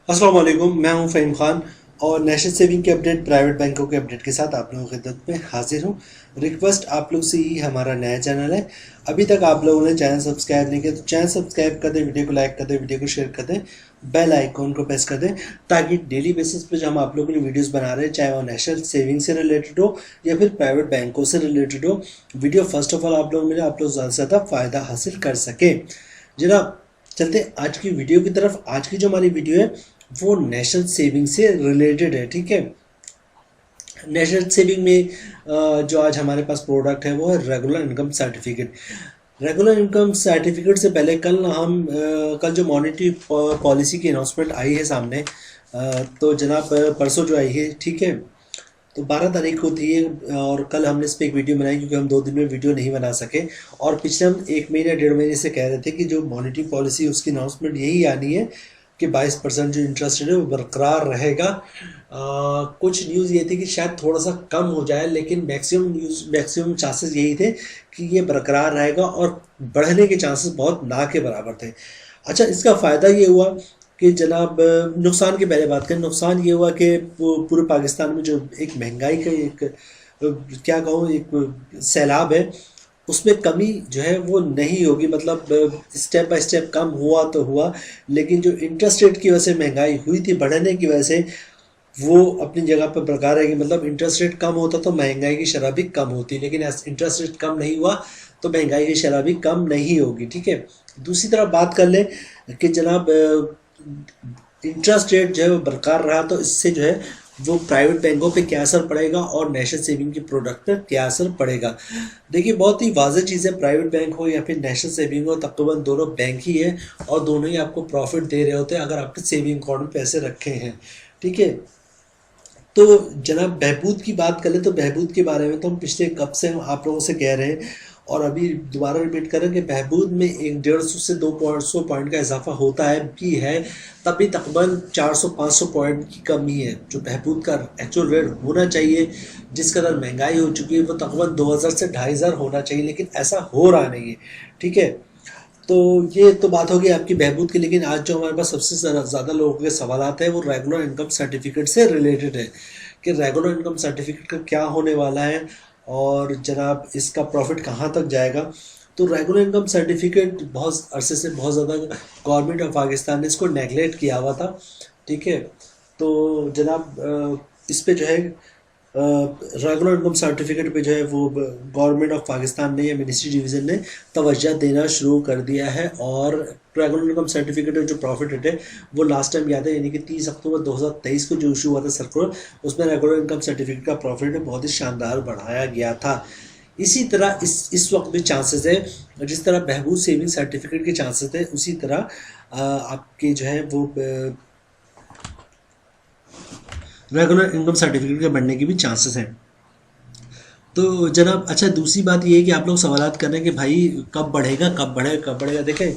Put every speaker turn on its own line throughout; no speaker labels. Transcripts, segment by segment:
अस्सलाम वालेकुम, मैं हूं फ़हीम खान और नेशनल सेविंग के अपडेट, प्राइवेट बैंकों के अपडेट के साथ आप लोगों की खिदमत में हाजिर हूं। रिक्वेस्ट आप लोग से ही, हमारा नया चैनल है, अभी तक आप लोगों ने चैनल सब्सक्राइब नहीं किया तो चैनल सब्सक्राइब कर दें, वीडियो को लाइक कर दें, वीडियो को शेयर कर दें, बेल आइकॉन को प्रेस कर दें ताकि डेली बेसिस पे जो हम आप लोगों के लिए वीडियोस बना रहे हैं, चाहे वो नेशनल सेविंग से रिलेटेड हो या फिर प्राइवेट बैंकों से रिलेटेड हो, वीडियो फर्स्ट ऑफ ऑल आप लोगों में आप लोग ज़्यादा से ज़्यादा फ़ायदा हासिल कर सकें। जनाब, चलते आज की वीडियो की तरफ। आज की जो हमारी वीडियो है वो नेशनल सेविंग से रिलेटेड है। ठीक है, नेशनल सेविंग में जो आज हमारे पास प्रोडक्ट है वो है regular income certificate. Regular income certificate से पहले कल जो मॉनेटरी पॉलिसी की अनाउंसमेंट आई है सामने, तो जनाब परसों जो आई है, ठीक है, तो 12 तारीख को थी और कल हमने इस पर एक वीडियो बनाई क्योंकि हम 2 दिन में वीडियो नहीं बना सके। और पिछले हम 1 महीने 1.5 महीने से कह रहे थे कि जो मॉनेटरी पॉलिसी उसकी अनाउंसमेंट यही आनी है कि 22% जो इंटरेस्ट रेट है वो बरकरार रहेगा। कुछ न्यूज़ ये थी कि शायद थोड़ा सा कम हो जाए, लेकिन मैक्सिमम चांसेस यही थे कि ये बरकरार रहेगा और बढ़ने के चांसेस बहुत ना के बराबर थे। अच्छा, इसका फ़ायदा ये हुआ कि जनाब, नुकसान की पहले बात करें। नुकसान ये हुआ कि पूरे पाकिस्तान में जो एक महंगाई का एक क्या कहूँ एक सैलाब है, उसमें कमी जो है वो नहीं होगी। मतलब स्टेप बाय स्टेप कम हुआ तो हुआ, लेकिन जो इंटरेस्ट रेट की वजह से महंगाई हुई थी बढ़ने की वजह से, वो अपनी जगह पर बरकरार रहेगी। मतलब इंटरेस्ट रेट कम होता तो महंगाई की शरह भी कम होती, लेकिन इंटरेस्ट रेट कम नहीं हुआ तो महंगाई की शरह भी कम नहीं होगी। ठीक है, दूसरी तरफ बात कर लें कि जनाब इंटरेस्ट रेट जो है वो बरकरार रहा तो इससे जो है वो प्राइवेट बैंकों पे क्या असर पड़ेगा और नेशनल सेविंग के प्रोडक्ट पर क्या असर पड़ेगा। देखिए, बहुत ही वाज़ेह चीज़ है, प्राइवेट बैंक हो या फिर नेशनल सेविंग हो, तकरीबन दोनों बैंक ही है और दोनों ही आपको प्रॉफिट दे रहे होते हैं अगर आपके सेविंग अकाउंट में पैसे रखे हैं। ठीक है, तो जनाब बहबूद की बात करें तो बहबूद के बारे में तो हम पिछले कब से हम आप लोगों से कह रहे हैं और अभी दोबारा रिपीट करें कि बहबूद में 150 से 200 पॉइंट का इजाफा होता है भी है, तभी तकरीबन 400-500 पॉइंट की कमी है। जो बहबूद का एक्चुअल रेट होना चाहिए, जिस कदर महंगाई हो चुकी है, वो तकरीबन 2000 से 2500 होना चाहिए, लेकिन ऐसा हो रहा नहीं है। ठीक है, तो ये तो बात होगी आपकी बहबूद की, लेकिन आज जो हमारे पास सबसे ज़्यादा लोगों के सवाल आते हैं वो रेगुलर इनकम सर्टिफिकेट से रिलेटेड है कि रेगुलर इनकम सर्टिफिकेट का क्या होने वाला है और जनाब इसका प्रॉफिट कहाँ तक जाएगा। तो रेगुलर इनकम सर्टिफिकेट बहुत अरसे से बहुत ज़्यादा गवर्नमेंट ऑफ पाकिस्तान ने इसको नेगलेक्ट किया हुआ था। ठीक है, तो जनाब इस पे जो है रेगुलर इनकम सर्टिफिकेट पे जो है वो गवर्नमेंट ऑफ पाकिस्तान ने या मिनिस्ट्री डिवीज़न ने तवज्जो देना शुरू कर दिया है। और रेगुलर इनकम सर्टिफिकेट जो प्रॉफिट रेट है वो लास्ट टाइम याद है, यानी कि 30 अक्टूबर 2023 को जो इशू हुआ था सर्कुलर, उसमें रेगुलर इनकम सर्टिफिकेट का प्रॉफिट रेट बहुत ही शानदार बढ़ाया गया था। इसी तरह इस वक्त भी चांसेस है, जिस तरह बहबूद सेविंग सर्टिफिकेट के चांसेस थे उसी तरह आपके जो है वो रेगुलर इनकम सर्टिफिकेट के बढ़ने के भी चांसेस हैं। तो जनाब, अच्छा, दूसरी बात ये है कि आप लोग सवाल कर रहे हैं कि भाई कब बढ़ेगा, कब बढ़ेगा, कब बढ़ेगा। देखें,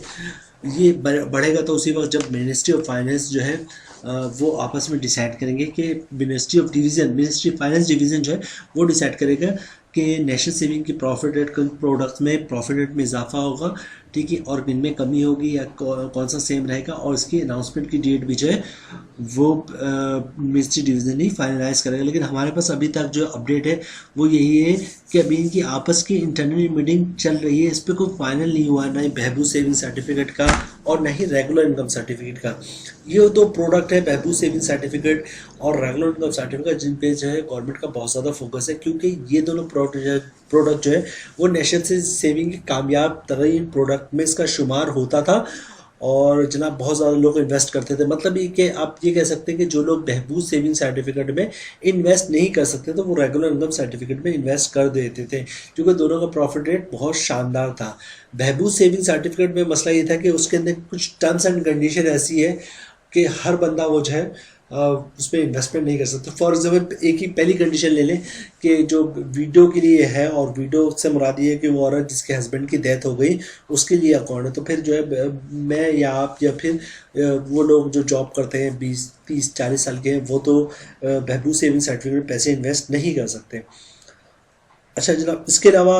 ये बढ़ेगा तो उसी वक्त जब मिनिस्ट्री ऑफ फाइनेंस जो है वो आपस में डिसाइड करेंगे कि मिनिस्ट्री ऑफ फाइनेंस डिवीज़न जो है वो डिसाइड करेगा कि नेशनल सेविंग की प्रॉफिट रेट प्रोडक्ट्स में प्रॉफिट रेट में इजाफा होगा, ठीक है, और किन में कमी होगी या कौन सा सेम रहेगा, और इसकी अनाउंसमेंट की डेट भी जो है वो मिनिस्ट्री डिवीज़न ही फाइनलाइज करेगा। लेकिन हमारे पास अभी तक जो अपडेट है वो यही है कि अभी इनकी आपस की इंटरनल मीटिंग चल रही है, इस पर कोई फाइनल नहीं हुआ, ना ही बहबूद सेविंग सर्टिफिकेट का और न ही रेगुलर इनकम सर्टिफिकेट का। ये दो प्रोडक्ट है, बहबूद सेविंग सर्टिफिकेट और रेगुलर इनकम सर्टिफिकेट, जिन पे जो है गवर्नमेंट का बहुत ज़्यादा फोकस है, क्योंकि ये दोनों प्रोडक्ट जो है वो नेशनल सेविंग के कामयाब तरीन प्रोडक्ट में इसका शुमार होता था और जनाब बहुत ज़्यादा लोग इन्वेस्ट करते थे। मतलब ये कि आप ये कह सकते हैं कि जो लोग बहबूद सेविंग सर्टिफिकेट में इन्वेस्ट नहीं कर सकते तो वो रेगुलर इनकम सर्टिफिकेट में इन्वेस्ट कर देते थे, क्योंकि दोनों का प्रॉफिट रेट बहुत शानदार था। बहबूद सेविंग सर्टिफिकेट में मसला ये था कि उसके अंदर कुछ टर्म्स एंड कंडीशन ऐसी है कि हर बंदा वो जो है उस पर इन्वेस्टमेंट नहीं कर सकते। फॉर एग्जाम्पल एक ही पहली कंडीशन ले लें कि जो वीडियो के लिए है, और वीडियो से मुराद ये है कि वो औरत जिसके हस्बैंड की डेथ हो गई उसके लिए अकाउंट है, तो फिर जो है मैं या आप या फिर वो लोग जो जॉब करते हैं 20-30-40 साल के हैं, वो तो बहबूद सेविंग सर्टिफिकेट में पैसे इन्वेस्ट नहीं कर सकते। अच्छा जनाब, इसके अलावा